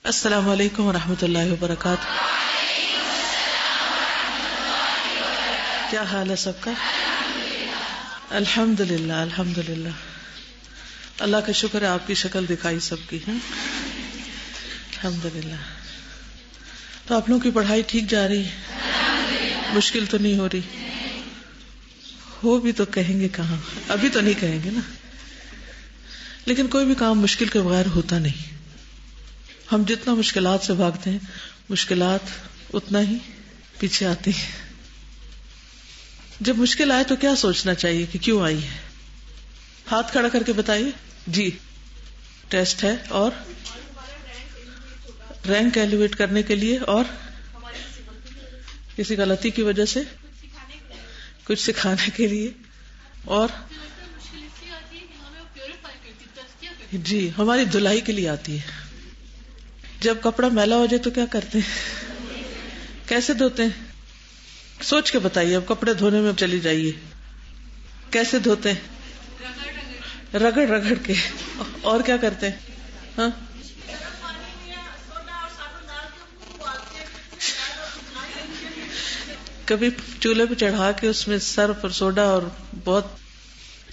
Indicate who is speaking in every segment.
Speaker 1: السلام علیکم ورحمۃ اللہ وبرکاتہ. کیا حال ہے سب کا؟ الحمد للہ الحمد للہ. اللہ کا شکر ہے آپ کی شکل دکھائی سب کی ہے. الحمد للہ. تو آپ لوگوں کی پڑھائی ٹھیک جا رہی ہے؟ مشکل تو نہیں ہو رہی؟ ہو بھی تو کہیں گے کہاں، ابھی تو نہیں کہیں گے نا. لیکن کوئی بھی کام مشکل کے بغیر ہوتا نہیں. ہم جتنا مشکلات سے بھاگتے ہیں مشکلات اتنا ہی پیچھے آتی ہیں. جب مشکل آئے تو کیا سوچنا چاہیے کہ کیوں آئی ہے؟ ہاتھ کھڑا کر کے بتائیے. جی ٹیسٹ ہے، اور رینک ایلیویٹ کرنے کے لیے، اور کسی غلطی کی وجہ سے کچھ سکھانے کے لیے، اور جی ہماری دھلائی کے لیے آتی ہے. جب کپڑا میلا ہو جائے تو کیا کرتے ہیں؟ کیسے دھوتے ہیں؟ سوچ کے بتائیے. اب کپڑے دھونے میں چلی جائیے. کیسے دھوتے ہیں؟ رگڑ رگڑ کے. اور کیا کرتے ہیں؟ ہاں کبھی چولہے پہ چڑھا کے اس میں سرف اور سوڈا اور بہت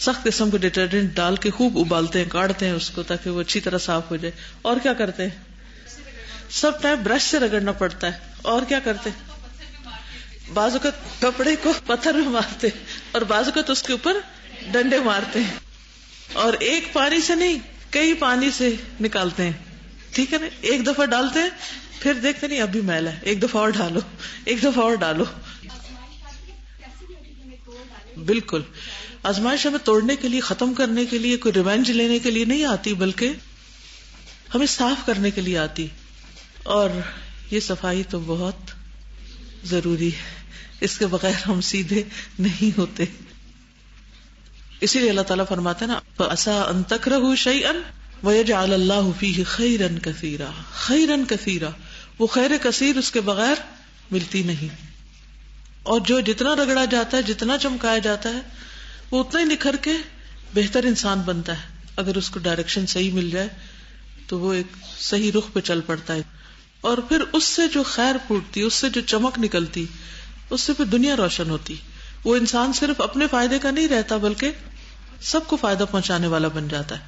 Speaker 1: سخت قسم کے ڈٹرجنٹ ڈال کے خوب ابالتے ہیں، کاٹتے ہیں اس کو تاکہ وہ اچھی طرح صاف ہو جائے. اور کیا کرتے ہیں؟ سب ٹائم برش سے رگڑنا پڑتا ہے. اور کیا کرتے ہیں؟ بعض اوقات کپڑے کو پتھر میں مارتے اور بعض اوقات اس کے اوپر ڈنڈے مارتے ہیں. اور ایک پانی سے نہیں، کئی پانی سے نکالتے ہیں. ٹھیک ہے نا؟ ایک دفعہ ڈالتے ہیں پھر دیکھتے نہیں ابھی میلا ہے، ایک دفعہ اور ڈالو، ایک دفعہ اور ڈالو. بالکل. آزمائش ہمیں توڑنے کے لیے، ختم کرنے کے لیے، کوئی ریونج لینے کے لیے نہیں آتی، بلکہ ہمیں صاف کرنے کے لیے آتی. اور یہ صفائی تو بہت ضروری ہے، اس کے بغیر ہم سیدھے نہیں ہوتے. اسی لیے اللہ تعالیٰ فرماتا ہے نا فَعَسَىٰ أَن تَكْرَهُوا شَيْئًا وَيَجْعَلَ اللَّهُ فِيهِ خَيْرًا كَثِيرًا. خیرًا کثیرا، وہ خیر کثیر اس کے بغیر ملتی نہیں. اور جو جتنا رگڑا جاتا ہے، جتنا چمکایا جاتا ہے، وہ اتنا ہی نکھر کے بہتر انسان بنتا ہے. اگر اس کو ڈائریکشن صحیح مل جائے تو وہ ایک صحیح رخ پہ چل پڑتا ہے. اور پھر اس سے جو خیر پھوٹتی، اس سے جو چمک نکلتی، اس سے پھر دنیا روشن ہوتی. وہ انسان صرف اپنے فائدے کا نہیں رہتا بلکہ سب کو فائدہ پہنچانے والا بن جاتا ہے.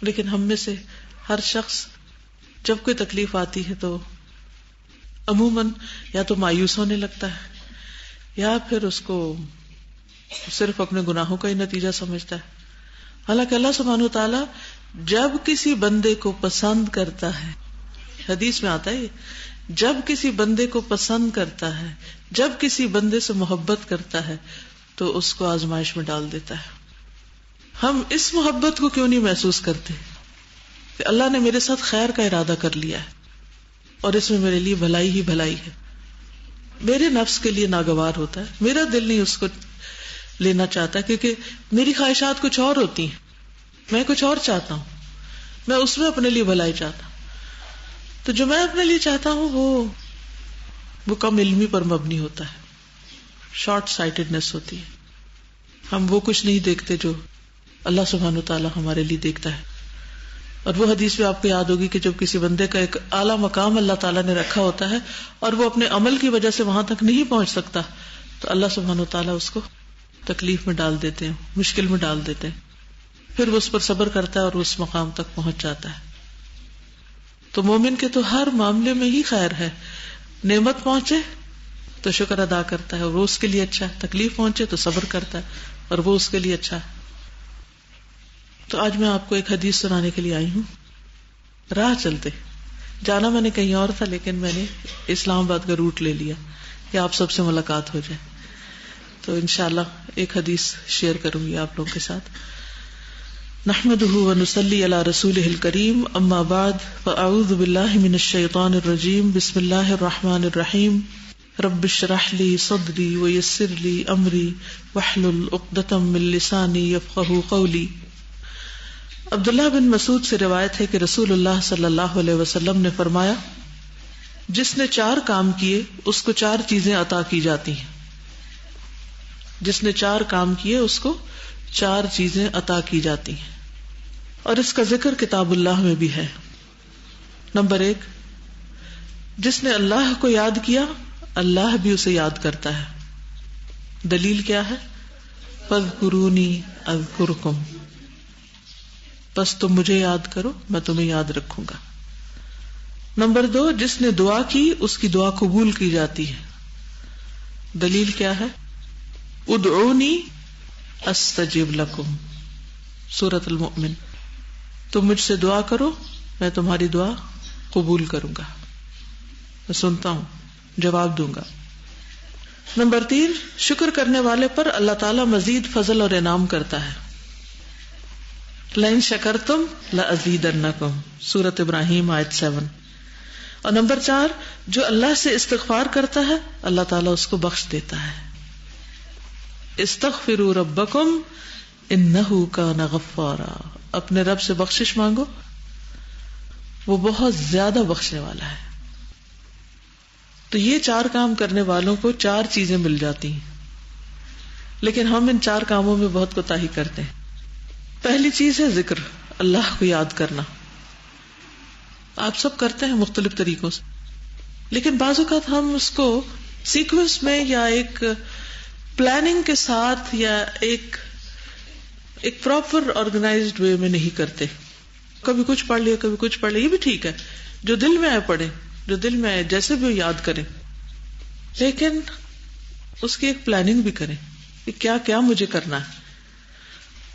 Speaker 1: لیکن ہم میں سے ہر شخص جب کوئی تکلیف آتی ہے تو عموماً یا تو مایوس ہونے لگتا ہے یا پھر اس کو صرف اپنے گناہوں کا ہی نتیجہ سمجھتا ہے. حالانکہ اللہ سبحانہ وتعالیٰ جب کسی بندے کو پسند کرتا ہے، حدیث میں آتا ہے جب کسی بندے کو پسند کرتا ہے، جب کسی بندے سے محبت کرتا ہے تو اس کو آزمائش میں ڈال دیتا ہے. ہم اس محبت کو کیوں نہیں محسوس کرتے کہ اللہ نے میرے ساتھ خیر کا ارادہ کر لیا ہے اور اس میں میرے لیے بھلائی ہی بھلائی ہے. میرے نفس کے لیے ناگوار ہوتا ہے، میرا دل نہیں اس کو لینا چاہتا کیونکہ میری خواہشات کچھ اور ہوتی ہیں، میں کچھ اور چاہتا ہوں، میں اس میں اپنے لیے بھلائی چاہتا ہوں. تو جو میں اپنے لیے چاہتا ہوں وہ کم علمی پر مبنی ہوتا ہے، شارٹ سائٹڈنس ہوتی ہے. ہم وہ کچھ نہیں دیکھتے جو اللہ سبحانہ وتعالیٰ ہمارے لیے دیکھتا ہے. اور وہ حدیث بھی آپ کو یاد ہوگی کہ جب کسی بندے کا ایک اعلیٰ مقام اللہ تعالیٰ نے رکھا ہوتا ہے اور وہ اپنے عمل کی وجہ سے وہاں تک نہیں پہنچ سکتا تو اللہ سبحانہ وتعالیٰ اس کو تکلیف میں ڈال دیتے ہیں، مشکل میں ڈال دیتے ہیں. پھر وہ اس پر صبر کرتا ہے اور اس مقام تک پہنچ جاتا ہے. تو مومن کے تو ہر معاملے میں ہی خیر ہے. نعمت پہنچے تو شکر ادا کرتا ہے اور وہ اس کے لیے اچھا ہے، تکلیف پہنچے تو صبر کرتا ہے اور وہ اس کے لیے اچھا ہے. تو آج میں آپ کو ایک حدیث سنانے کے لیے آئی ہوں. راہ چلتے جانا میں نے کہیں اور تھا لیکن میں نے اسلام آباد کا روٹ لے لیا کہ آپ سب سے ملاقات ہو جائے. تو انشاءاللہ ایک حدیث شیئر کروں گی آپ لوگوں کے ساتھ. نحمده ونصلي على رسوله الكريم اما بعد فاعوذ بالله من الشيطان الرجيم بسم الله الرحمن الرحيم رب اشرح لي صدري ويسر لي امري واحلل عقدة من لساني يفقهوا قولي. عبداللہ بن مسعود سے روایت ہے کہ رسول اللہ صلی اللہ علیہ وسلم نے فرمایا جس نے 4 کام کیے اس کو 4 چیزیں عطا کی جاتی ہیں. جس نے 4 کام کیے اس کو 4 چیزیں عطا کی جاتی ہیں. اور اس کا ذکر کتاب اللہ میں بھی ہے. نمبر 1، جس نے اللہ کو یاد کیا اللہ بھی اسے یاد کرتا ہے۔ دلیل کیا ہے؟ فاذکرونی اذکرکم، بس تم مجھے یاد کرو میں تمہیں یاد رکھوں گا۔ نمبر 2، جس نے دعا کی اس کی دعا قبول کی جاتی ہے۔ دلیل کیا ہے؟ ادعونی استجب لکم، سورۃ المؤمن، تم مجھ سے دعا کرو میں تمہاری دعا قبول کروں گا، میں سنتا ہوں، جواب دوں گا۔ نمبر 3، شکر کرنے والے پر اللہ تعالیٰ مزید فضل اور انعام کرتا ہے۔ لئن شکرتم لأزیدنکم، سورۃ ابراہیم آیت 7۔ اور نمبر 4، جو اللہ سے استغفار کرتا ہے اللہ تعالیٰ اس کو بخش دیتا ہے۔ استغفروا ربکم انہ کان غفارا، اپنے رب سے بخشش مانگو، وہ بہت زیادہ بخشنے والا ہے۔ تو یہ 4 کام کرنے والوں کو 4 چیزیں مل جاتی ہیں، لیکن ہم ان 4 کاموں میں بہت کوتاہی کرتے ہیں۔ پہلی چیز ہے ذکر، اللہ کو یاد کرنا۔ آپ سب کرتے ہیں مختلف طریقوں سے، لیکن بعض اوقات ہم اس کو سیکوینس میں یا ایک پلاننگ کے ساتھ یا ایک پراپر آرگنائزڈ وے میں نہیں کرتے۔ کبھی کچھ پڑھ لیا کبھی کچھ پڑھ لیا، یہ بھی ٹھیک ہے، جو دل میں آئے پڑھیں، جو دل میں آئے جیسے بھی یاد کریں، لیکن اس کی ایک پلاننگ بھی کریں کہ کیا کیا مجھے کرنا ہے۔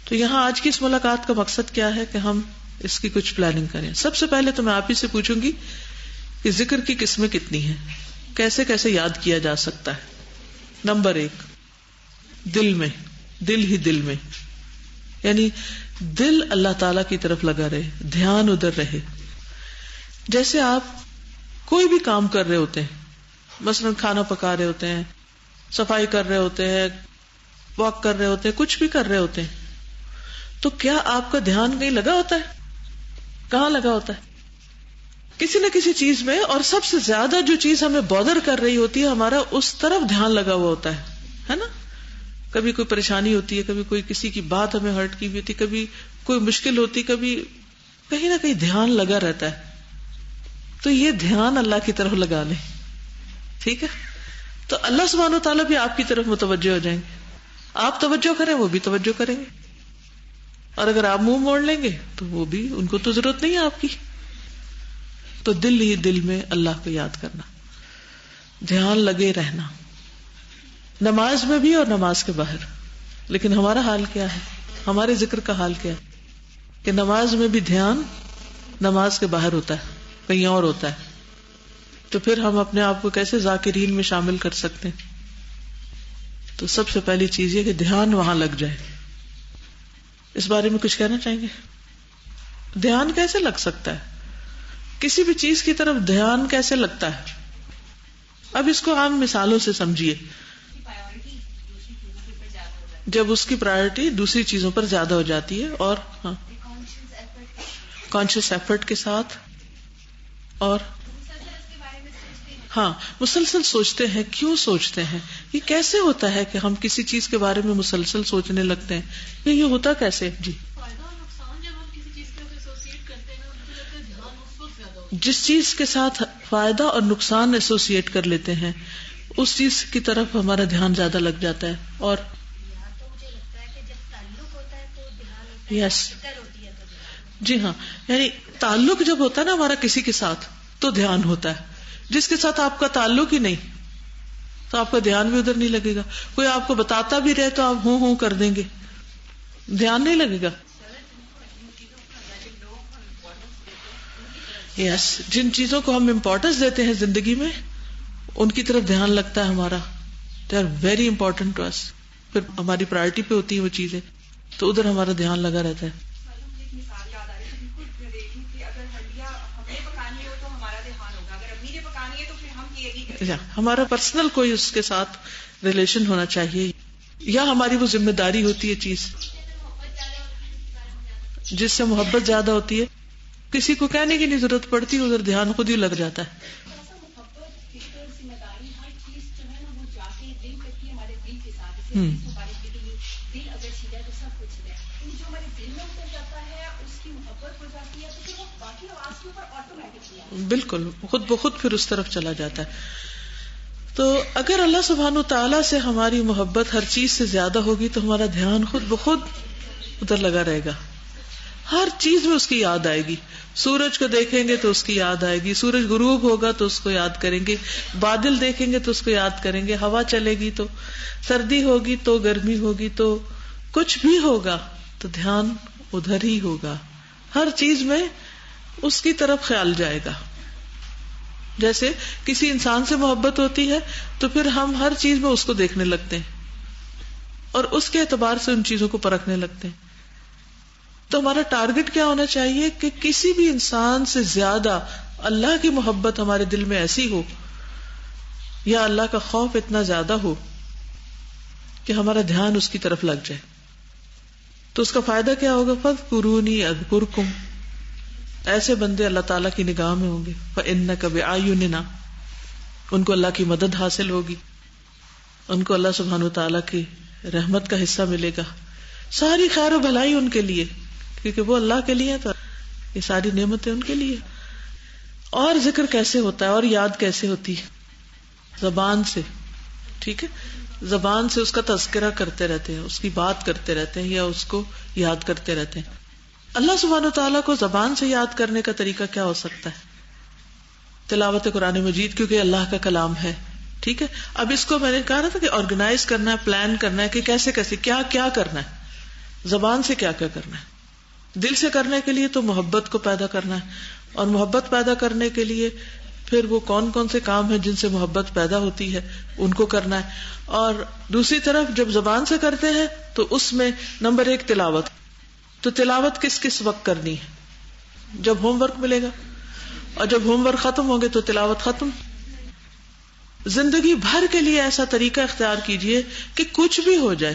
Speaker 1: تو یہاں آج کی اس ملاقات کا مقصد کیا ہے کہ ہم اس کی کچھ پلاننگ کریں۔ سب سے پہلے تو میں آپ ہی سے پوچھوں گی کہ ذکر کی قسمیں کتنی ہیں، کیسے کیسے یاد کیا جا سکتا ہے۔ نمبر 1، دل میں، دل ہی دل میں، یعنی دل اللہ تعالی کی طرف لگا رہے، دھیان ادھر رہے۔ جیسے آپ کوئی بھی کام کر رہے ہوتے ہیں، مثلا کھانا پکا رہے ہوتے ہیں، صفائی کر رہے ہوتے ہیں، واک کر رہے ہوتے ہیں، کچھ بھی کر رہے ہوتے ہیں، تو کیا آپ کا دھیان کہیں لگا ہوتا ہے؟ کہاں لگا ہوتا ہے؟ کسی نہ کسی چیز میں، اور سب سے زیادہ جو چیز ہمیں بودر کر رہی ہوتی ہے ہمارا اس طرف دھیان لگا ہوا ہوتا ہے نا؟ کبھی کوئی پریشانی ہوتی ہے، کبھی کوئی کسی کی بات ہمیں ہرٹ کی ہوئی ہوتی، کبھی کوئی مشکل ہوتی، کبھی کہیں نہ کہیں دھیان لگا رہتا ہے۔ تو یہ دھیان اللہ کی طرف لگا لیں، ٹھیک ہے؟ تو اللہ سبحانہ و تعالیٰ بھی آپ کی طرف متوجہ ہو جائیں گے، آپ توجہ کریں وہ بھی توجہ کریں گے، اور اگر آپ منہ موڑ لیں گے تو وہ بھی، ان کو تو ضرورت نہیں ہے آپ کی۔ تو دل ہی دل میں اللہ کو یاد کرنا، دھیان لگے رہنا، نماز میں بھی اور نماز کے باہر۔ لیکن ہمارا حال کیا ہے، ہمارے ذکر کا حال کیا ہے کہ نماز میں بھی دھیان نماز کے باہر ہوتا ہے، کہیں اور ہوتا ہے۔ تو پھر ہم اپنے آپ کو کیسے ذاکرین میں شامل کر سکتے ہیں؟ تو سب سے پہلی چیز یہ کہ دھیان وہاں لگ جائے۔ اس بارے میں کچھ کہنا چاہیں گے؟ دھیان کیسے لگ سکتا ہے؟ کسی بھی چیز کی طرف دھیان کیسے لگتا ہے؟ اب اس کو عام مثالوں سے سمجھیے۔ جب اس کی پرائرٹی دوسری چیزوں پر زیادہ ہو جاتی ہے، اور کانشیس ایفرٹ کے ساتھ، اور مسلسل سوچتے ہیں۔ کیوں سوچتے ہیں؟ یہ کیسے ہوتا ہے کہ ہم کسی چیز کے بارے میں مسلسل سوچنے لگتے ہیں؟ یہ ہوتا کیسے؟ جی، جس چیز کے ساتھ فائدہ اور نقصان ایسوسیٹ کر لیتے ہیں اس چیز کی طرف ہمارا دھیان زیادہ لگ جاتا ہے۔ اور یس، جی ہاں، یعنی تعلق جب ہوتا ہے نا ہمارا کسی کے ساتھ تو دھیان ہوتا ہے۔ جس کے ساتھ آپ کا تعلق ہی نہیں تو آپ کا دھیان بھی ادھر نہیں لگے گا۔ کوئی آپ کو بتاتا بھی رہے تو آپ ہوں کر دیں گے، دھیان نہیں لگے گا۔ یس، جن چیزوں کو ہم امپورٹنس دیتے ہیں زندگی میں ان کی طرف دھیان لگتا ہے ہمارا، they are very important to us, پھر ہماری پرائرٹی پہ ہوتی ہیں وہ چیزیں، تو ادھر ہمارا دھیان لگا رہتا ہے۔ ہمارا پرسنل کوئی اس کے ساتھ ریلیشن ہونا چاہیے، یا ہماری وہ ذمہ داری ہوتی ہے چیز جس سے محبت زیادہ ہوتی ہے، کسی کو کہنے کی نہیں ضرورت پڑتی، ادھر دھیان خود ہی لگ جاتا ہے۔ بالکل خود بخود پھر اس طرف چلا جاتا ہے. تو اگر اللہ سبحانہ تعالیٰ سے ہماری محبت ہر چیز سے زیادہ ہوگی تو ہمارا دھیان خود بخود ادھر لگا رہے گا. ہر چیز میں اس کی یاد آئے گی. سورج کو دیکھیں گے تو اس کی یاد آئے گی, سورج غروب ہوگا تو اس کو یاد کریں گے, بادل دیکھیں گے تو اس کو یاد کریں گے, ہوا چلے گی تو, سردی ہوگی تو, گرمی ہوگی تو, کچھ بھی ہوگا تو دھیان ادھر ہی ہوگا. ہر چیز میں اس کی طرف خیال جائے گا. جیسے کسی انسان سے محبت ہوتی ہے تو پھر ہم ہر چیز میں اس کو دیکھنے لگتے ہیں اور اس کے اعتبار سے ان چیزوں کو پرکھنے لگتے ہیں. تو ہمارا ٹارگٹ کیا ہونا چاہیے کہ کسی بھی انسان سے زیادہ اللہ کی محبت ہمارے دل میں ایسی ہو یا اللہ کا خوف اتنا زیادہ ہو کہ ہمارا دھیان اس کی طرف لگ جائے. تو اس کا فائدہ کیا ہوگا؟ فَاذْكُرُونِي أَذْكُرْكُمْ. ایسے بندے اللہ تعالیٰ کی نگاہ میں ہوں گے. فَإِنَّكَ بِأَعْيُنِنَا. ان کو اللہ کی مدد حاصل ہوگی, ان کو اللہ سبحانہ وتعالیٰ کی رحمت کا حصہ ملے گا, ساری خیر و بھلائی ان کے لیے, کیونکہ وہ اللہ کے لیے, تو یہ ساری نعمتیں ان کے لیے. اور ذکر کیسے ہوتا ہے اور یاد کیسے ہوتی ہے؟ زبان سے. ٹھیک ہے, زبان سے اس کا تذکرہ کرتے رہتے ہیں, اس کی بات کرتے رہتے ہیں یا اس کو یاد کرتے رہتے ہیں. اللہ سبحانہ وتعالیٰ کو زبان سے یاد کرنے کا طریقہ کیا ہو سکتا ہے؟ تلاوت قرآن مجید, کیونکہ اللہ کا کلام ہے. ٹھیک ہے, اب اس کو میں نے کہا نا تھا کہ آرگنائز کرنا ہے, پلان کرنا ہے کہ کیسے کیسے کیا کیا کرنا ہے, زبان سے کیا کیا کرنا ہے. دل سے کرنے کے لیے تو محبت کو پیدا کرنا ہے, اور محبت پیدا کرنے کے لیے پھر وہ کون کون سے کام ہیں جن سے محبت پیدا ہوتی ہے ان کو کرنا ہے. اور دوسری طرف جب زبان سے کرتے ہیں تو اس میں نمبر 1 تلاوت. تو تلاوت کس کس وقت کرنی ہے؟ جب ہوم ورک ملے گا, اور جب ہوم ورک ختم ہوں گے تو تلاوت ختم. زندگی بھر کے لیے ایسا طریقہ اختیار کیجئے کہ کچھ بھی ہو جائے,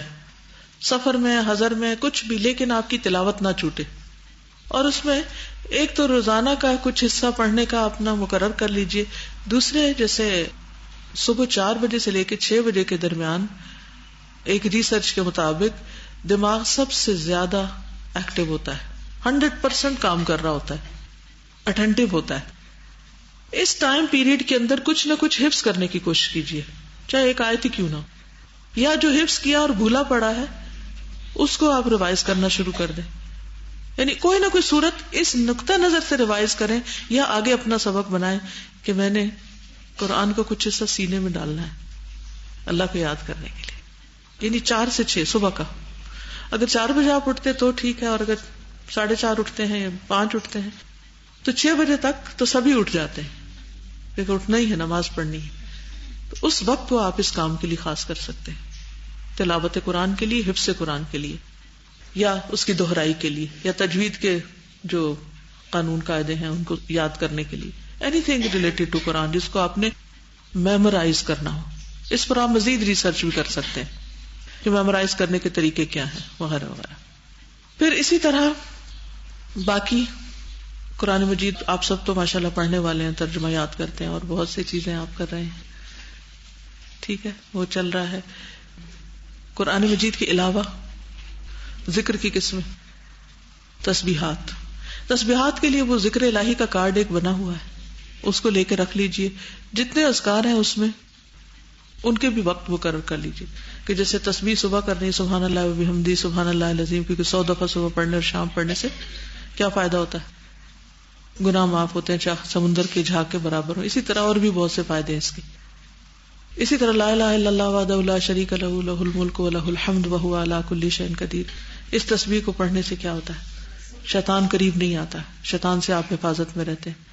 Speaker 1: سفر میں, حضر میں, کچھ بھی, لیکن آپ کی تلاوت نہ چھوٹے. اور اس میں ایک تو روزانہ کا کچھ حصہ پڑھنے کا اپنا مقرر کر لیجئے. دوسرے, جیسے صبح 4 بجے سے لے کے 6 بجے کے درمیان ایک ریسرچ کے مطابق دماغ سب سے زیادہ ایکٹیو ہوتا ہے, 100% کام کر رہا ہوتا ہے, اٹینٹیو ہوتا ہے. اس ٹائم پیریڈ کے اندر کچھ نہ کچھ حفظ کرنے کی کوشش کیجیے, چاہے ایک آیت ہی کیوں نہ ہو, یا جو حفظ کیا اور بھولا پڑا ہے اس کو آپ ریوائز کرنا شروع کر دیں. یعنی کوئی نہ کوئی صورت اس نقطہ نظر سے ریوائز کریں یا آگے اپنا سبق بنائیں کہ میں نے قرآن کا کچھ حصہ سینے میں ڈالنا ہے اللہ کو یاد کرنے کے لیے. یعنی 4 سے 6 صبح کا. اگر 4 بجے آپ اٹھتے تو ٹھیک ہے, اور اگر 4:30 اٹھتے ہیں یا 5 اٹھتے ہیں تو 6 بجے تک تو سبھی اٹھ جاتے ہیں, کیونکہ اٹھنا ہی ہے, نماز پڑھنی ہے. تو اس وقت کو آپ اس کام کے لیے خاص کر سکتے ہیں, تلاوت قرآن کے لیے, حفظ قرآن کے لیے, یا اس کی دہرائی کے لیے, یا تجوید کے جو قانون قاعدے ہیں ان کو یاد کرنے کے لیے. اینی تھنگ ریلیٹڈ ٹو قرآن جس کو آپ نے میمورائز کرنا ہو, اس پر آپ مزید ریسرچ بھی کر سکتے ہیں کہ میمورائز کرنے کے طریقے کیا ہیں وغیرہ وغیرہ. پھر اسی طرح باقی قرآن مجید آپ سب تو ماشاءاللہ پڑھنے والے ہیں, ترجمہ یاد کرتے ہیں, اور بہت سی چیزیں آپ کر رہے ہیں. ٹھیک ہے, وہ چل رہا ہے. قرآن مجید کے علاوہ ذکر کی قسمیں, تسبیحات. تسبیحات کے لیے وہ ذکر الہی کا کارڈ ایک بنا ہوا ہے, اس کو لے کے رکھ لیجئے. جتنے اذکار ہیں اس میں ان کے بھی وقت مقرر کر لیجئے, کہ جیسے تسبیح صبح کرنی سبحان اللہ و بحمدہ سبحان اللہ العظیم, کیونکہ 100 دفعہ صبح پڑھنے اور شام پڑھنے سے کیا فائدہ ہوتا ہے؟ گناہ معاف ہوتے ہیں, چاہے سمندر کے جھاگ کے برابر ہو. اسی طرح اور بھی بہت سے فائدے ہیں اس کے. اسی طرح لا الہ الا اللہ وحدہ لا شریک لہ لہ الملک و لہ الحمد وہو علی کل شیء قدیر. اس تسبیح کو پڑھنے سے کیا ہوتا ہے؟ شیطان قریب نہیں آتا, شیطان سے آپ حفاظت میں رہتے ہیں.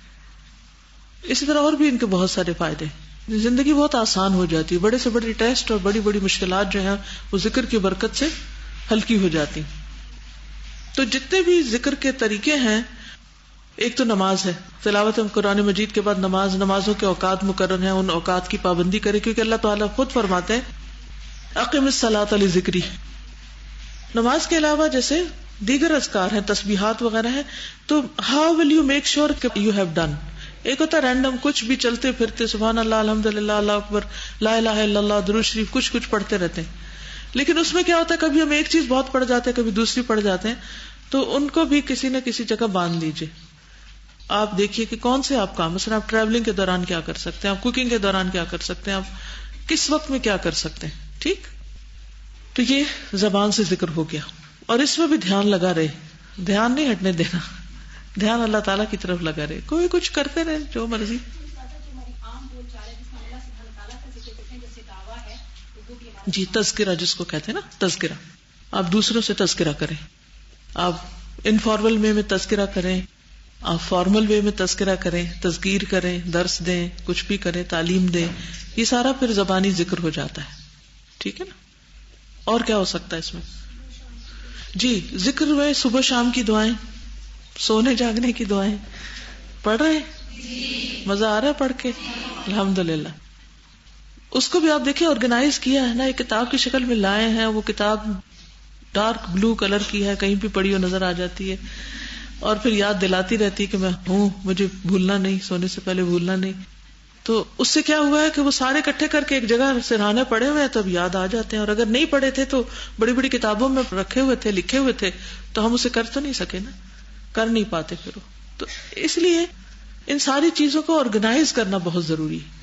Speaker 1: اسی طرح اور بھی ان کے بہت سارے فائدے. زندگی بہت آسان ہو جاتی ہے, بڑے سے بڑے ٹیسٹ اور بڑی بڑی مشکلات جو ہیں وہ ذکر کی برکت سے ہلکی ہو جاتی. تو جتنے بھی ذکر کے طریقے ہیں, ایک تو نماز ہے, تلاوت قرآن مجید کے بعد نماز. نمازوں کے اوقات مقرر ہیں, ان اوقات کی پابندی کرے, کیونکہ اللہ تعالیٰ خود فرماتے ہیں اقم الصلاۃ لذکری. نماز کے علاوہ جیسے دیگر اذکار ہیں, تسبیحات وغیرہ ہیں, تو how will you make sure you have done. ایک ہوتا ہے رینڈم, کچھ بھی چلتے پھرتے سبحان اللہ الحمدللہ اللہ اکبر لا الہ الا اللہ درود شریف کچھ پڑھتے رہتے ہیں. لیکن اس میں کیا ہوتا ہے, کبھی ہم ایک چیز بہت پڑھ جاتے ہیں, کبھی دوسری پڑھ جاتے ہیں, تو ان کو بھی کسی نہ کسی جگہ باندھ لیجئے. آپ دیکھیے کہ کون سے آپ کام، مثلا آپ ٹریولنگ کے دوران کیا کر سکتے ہیں، آپ کوکنگ کے دوران کیا کر سکتے ہیں، آپ کس وقت میں کیا کر سکتے ہیں. ٹھیک، تو یہ زبان سے ذکر ہو گیا. اور اس میں بھی دھیان لگا رہے، دھیان نہیں ہٹنے دینا، دھیان اللہ تعالیٰ کی طرف لگا رہے. کوئی کچھ کرتے رہے جو مرضی. جی تذکرہ جس کو کہتے ہیں نا، تذکرہ. آپ دوسروں سے تذکرہ کریں، آپ انفارمل وے میں تذکرہ کریں، آپ فارمل وے میں تذکرہ کریں، تذکیر کریں، درس دیں، کچھ بھی کریں، تعلیم دیں. یہ سارا پھر زبانی ذکر ہو جاتا ہے. ٹھیک ہے نا. اور کیا ہو سکتا ہے اس میں؟ جی ذکر میں صبح شام کی دعائیں، سونے جاگنے کی دعائیں پڑھ رہے ہیں؟ مزہ آ رہا ہے پڑھ کے؟ الحمدللہ. اس کو بھی آپ دیکھیں آرگنائز کیا ہے نا، ایک کتاب کی شکل میں لائے ہیں. وہ کتاب ڈارک بلو کلر کی ہے، کہیں بھی پڑھی ہو نظر آ جاتی ہے، اور پھر یاد دلاتی رہتی کہ میں ہوں، مجھے بھولنا نہیں، سونے سے پہلے بھولنا نہیں. تو اس سے کیا ہوا ہے کہ وہ سارے اکٹھے کر کے ایک جگہ سرہانے پڑے ہوئے ہیں تو اب یاد آ جاتے ہیں. اور اگر نہیں پڑھے تھے تو بڑی بڑی کتابوں میں رکھے ہوئے تھے، لکھے ہوئے تھے، تو ہم اسے کر تو نہیں سکے نا، کر نہیں پاتے پھر. تو اس لیے ان ساری چیزوں کو آرگنائز کرنا بہت ضروری ہے.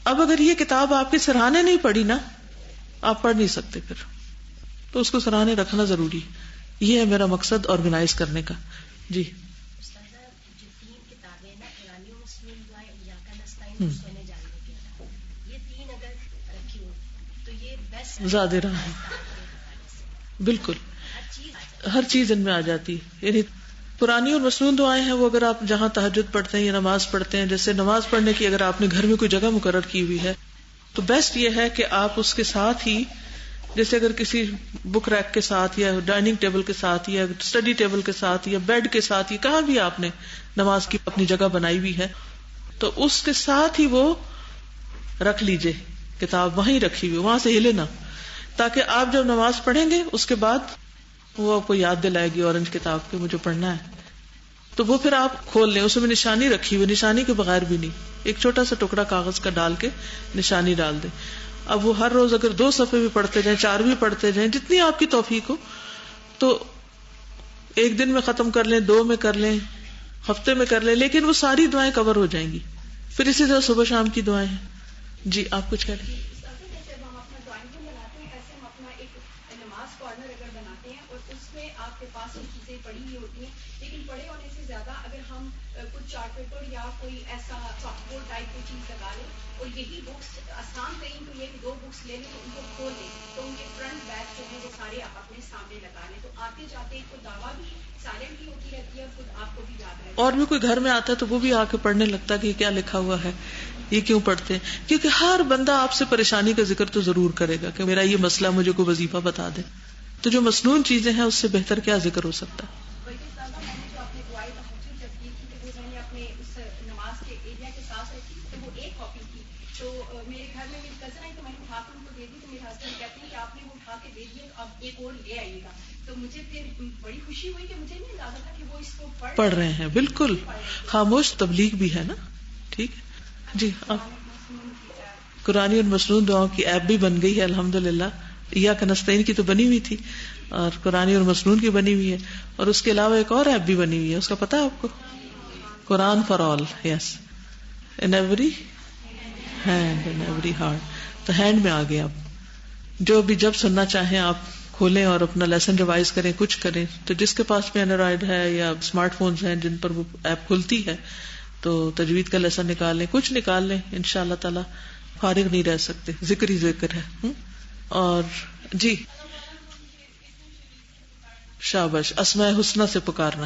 Speaker 1: اب اگر یہ کتاب آپ کے سرہانے نہیں پڑھی نا، آپ پڑھ نہیں سکتے پھر، تو اس کو سرہانے رکھنا ضروری. یہ ہے میرا مقصد آرگنائز کرنے کا. جی زیادہ رہا ہے. بالکل ہر چیز ان میں آ جاتی ہے. یعنی پرانی اور مسنون دعائیں ہیں، وہ اگر آپ جہاں تہجد پڑھتے ہیں یا نماز پڑھتے ہیں، جیسے نماز پڑھنے کی اگر آپ نے گھر میں کوئی جگہ مقرر کی ہوئی ہے تو بیسٹ یہ ہے کہ آپ اس کے ساتھ ہی، جیسے اگر کسی بک ریک کے ساتھ یا ڈائننگ ٹیبل کے ساتھ یا اسٹڈی ٹیبل کے ساتھ یا بیڈ کے ساتھ، یا کہاں بھی آپ نے نماز کی اپنی جگہ بنائی ہوئی ہے، تو اس کے ساتھ ہی وہ رکھ لیجئے کتاب، وہیں رکھی ہوئی، وہاں سے ہلے نہ، تاکہ آپ جب نماز پڑھیں گے اس کے بعد وہ آپ کو یاد دلائے گی اورنج کتاب کے مجھے پڑھنا ہے. تو وہ پھر آپ کھول لیں، اس میں نشانی رکھی ہوئی، نشانی کے بغیر بھی نہیں، ایک چھوٹا سا ٹکڑا کاغذ کا ڈال کے نشانی ڈال دیں. اب وہ ہر روز اگر 2 صفحے بھی پڑھتے جائیں، 4 بھی پڑھتے جائیں، جتنی آپ کی توفیق ہو، تو ایک دن میں ختم کر لیں، 2 میں کر لیں، ہفتے میں کر لیں، لیکن وہ ساری دعائیں کور ہو جائیں گی. پھر اسی طرح صبح شام کی دعائیں ہیں. جی آپ کچھ کہہ رہے ہیں؟
Speaker 2: چارٹ پیپر یا کوئی ایسا سافٹ بورڈ ٹائپ کی چیز لگا لیں، اور یہی بکس آسان کہیں تو یہ 2 بکس لے لیں، ان کو کھول لیں تو ان کے فرنٹ بیک جو ہے وہ سارے آپ اپنے سامنے لگا لیں، تو آتے جاتے ایک تو دعویٰ بھی سائلنٹلی ہوتی رہتی ہے اور خود آپ کو بھی یاد رہتا ہے.
Speaker 1: اور بھی کوئی گھر میں آتا ہے تو وہ بھی آ کے پڑھنے لگتا ہے کہ یہ کیا لکھا ہوا ہے، یہ کیوں پڑھتے ہیں. کیونکہ ہر بندہ آپ سے پریشانی کا ذکر تو ضرور کرے گا کہ میرا یہ مسئلہ، مجھے کوئی وظیفہ بتا دے. تو جو مسنون چیزیں ہیں اس سے بہتر کیا ذکر ہو سکتا ہے. پڑھ رہے ہیں بالکل خاموش تبلیغ بھی ہے نا. ٹھیک ہے جی. آپ قرآنی اور مسنون دعاؤں کی ایپ بھی بن گئی ہے الحمدللہ. ایاک نستعین کی تو بنی ہوئی تھی اور قرآنی اور مسنون کی بنی ہوئی ہے, اور اس کے علاوہ ایک اور ایپ بھی بنی ہوئی ہے, اس کا پتہ ہے آپ کو؟ Quran for all. Yes, in every hand in every heart. تو ہینڈ میں آ گیا. اب جو بھی جب سننا چاہیں آپ کھولیں اور اپنا لیسن ریوائز کریں, کچھ کریں. تو جس کے پاس بھی اینڈرائڈ ہے یا اسمارٹ فونز ہیں جن پر وہ ایپ کھلتی ہے تو تجوید کا لیسن نکال لیں, کچھ نکال لیں, انشاءاللہ تعالی فارغ نہیں رہ سکتے. ذکر ہی ذکر ہے. اور جی شاباش, اسماء حسنہ سے پکارنا.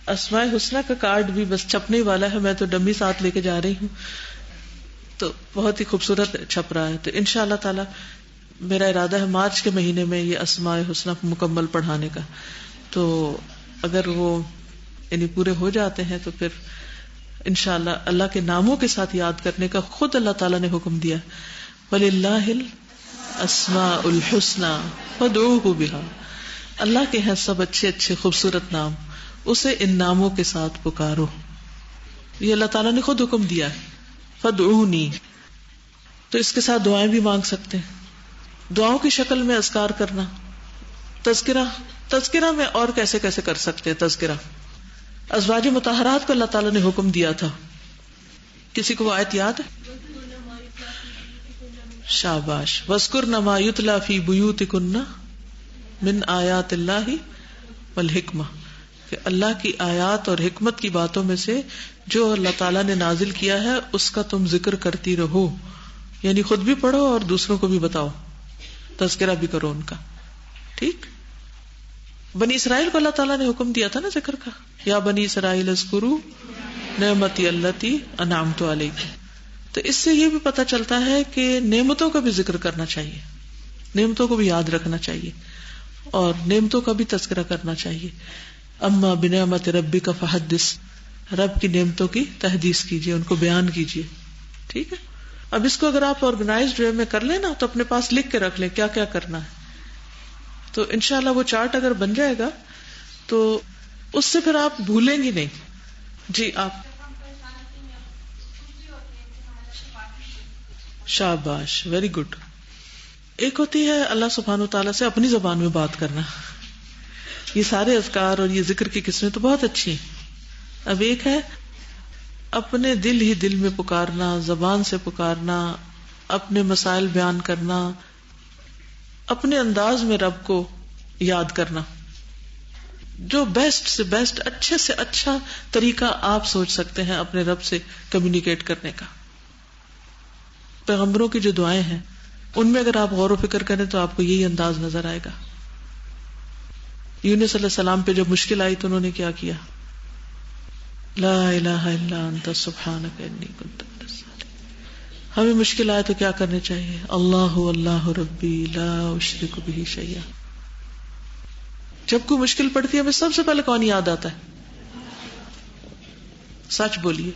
Speaker 1: اسماء حسنہ کا کارڈ بھی بس چھپنے والا ہے, میں تو ڈمی ساتھ لے کے جا رہی ہوں, تو بہت ہی خوبصورت چھپ رہا ہے. تو انشاءاللہ تعالی میرا ارادہ ہے مارچ کے مہینے میں یہ اسماء حسنہ مکمل پڑھانے کا. تو اگر وہ یعنی پورے ہو جاتے ہیں تو پھر انشاءاللہ اللہ کے ناموں کے ساتھ یاد کرنے کا خود اللہ تعالیٰ نے حکم دیا, وَلِلَّهِ الْأَسْمَاءُ الْحُسْنَى فَادْعُوهُ بِهَا. اللہ کے ہیں سب اچھے اچھے خوبصورت نام, اسے ان ناموں کے ساتھ پکارو. یہ اللہ تعالیٰ نے خود حکم دیا ہے, فَادْعُونِي. تو اس کے ساتھ دعائیں بھی مانگ سکتے ہیں. دعاؤں کی شکل میں اذکار کرنا, تذکرہ تذکرہ میں اور کیسے کیسے کر سکتے ہیں تذکرہ؟ ازواج مطہرات کو اللہ تعالیٰ نے حکم دیا تھا. کسی کو وہ آیت یاد ہے؟ شاباش. وَاذْكُرْنَ مَا يُتْلَى فِي بُيُوتِكُنَّ مِنْ آیَاتِ اللَّهِ وَالْحِکْمَةِ، کہ اللہ کی آیات اور حکمت کی باتوں میں سے جو اللہ تعالیٰ نے نازل کیا ہے اس کا تم ذکر کرتی رہو، یعنی خود بھی پڑھو اور دوسروں کو بھی بتاؤ، تذکرہ بھی کرو ان کا. ٹھیک. بنی اسرائیل کو اللہ تعالیٰ نے حکم دیا تھا نا ذکر کا، یا بنی اسرائیل اذکروا نعمتی التی انعمت علیکم. تو اس سے یہ بھی پتہ چلتا ہے کہ نعمتوں کا بھی ذکر کرنا چاہیے، نعمتوں کو بھی یاد رکھنا چاہیے اور نعمتوں کا بھی تذکرہ کرنا چاہیے. اما بنعمت ربک فحدث، رب کی نعمتوں کی تحدیث کیجیے، ان کو بیان کیجیے. ٹھیک ہے. اب اس کو اگر آپ آرگنائزڈ وے میں کر لیں نا تو اپنے پاس لکھ کے رکھ لیں کیا کیا کرنا ہے، تو انشاءاللہ وہ چارٹ اگر بن جائے گا تو اس سے پھر آپ بھولیں گی نہیں. جی آپ. شاباش، ویری گڈ. ایک ہوتی ہے اللہ سبحانہ وتعالیٰ سے اپنی زبان میں بات کرنا، یہ سارے اذکار اور یہ ذکر کی قسمیں تو بہت اچھی ہیں. اب ایک ہے اپنے دل ہی دل میں پکارنا، زبان سے پکارنا، اپنے مسائل بیان کرنا، اپنے انداز میں رب کو یاد کرنا. جو بیسٹ سے بیسٹ، اچھے سے اچھا طریقہ آپ سوچ سکتے ہیں اپنے رب سے کمیونیکیٹ کرنے کا. پیغمبروں کی جو دعائیں ہیں ان میں اگر آپ غور و فکر کریں تو آپ کو یہی انداز نظر آئے گا. یونس علیہ السلام پہ جب مشکل آئی تو انہوں نے کیا کیا؟ لا الہ الا انت سبحانک انی کنت من الظالمین. ہمیں مشکل آئے تو کیا کرنے چاہیے؟ اللہ اللہ ربی لا اشرک بہ شیئا. جب کوئی مشکل پڑتی ہے ہمیں سب سے پہلے کون یاد آتا ہے؟ سچ بولیے.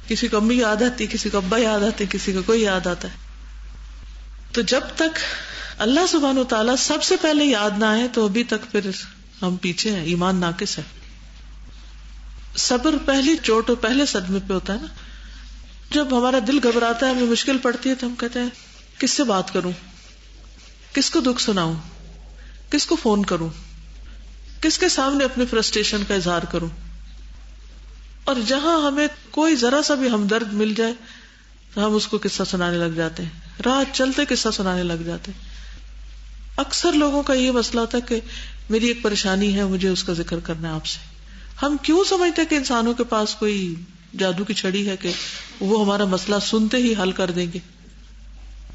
Speaker 1: کسی کو امی یاد آتی، کسی کو ابا یاد آتے، کسی کو کوئی یاد آتا ہے. تو جب تک اللہ سبحانہ و تعالیٰ سب سے پہلے یاد نہ آئے تو ابھی تک پھر ہم پیچھے ہیں، ایمان ناقص ہے. صبر پہلی چوٹ اور پہلے صدمے پہ ہوتا ہے نا. جب ہمارا دل گھبراتا ہے، ہمیں مشکل پڑتی ہے تو ہم کہتے ہیں کس سے بات کروں، کس کو دکھ سناؤں، کس کو فون کروں، کس کے سامنے اپنے فرسٹریشن کا اظہار کروں. اور جہاں ہمیں کوئی ذرا سا بھی ہمدرد مل جائے تو ہم اس کو قصہ سنانے لگ جاتے ہیں، راہ چلتے قصہ سنانے لگ جاتے ہیں. اکثر لوگوں کا یہ مسئلہ ہوتا ہے کہ میری ایک پریشانی ہے، مجھے اس کا ذکر کرنا ہے آپ سے. ہم کیوں سمجھتے ہیں کہ انسانوں کے پاس کوئی جادو کی چھڑی ہے کہ وہ ہمارا مسئلہ سنتے ہی حل کر دیں گے.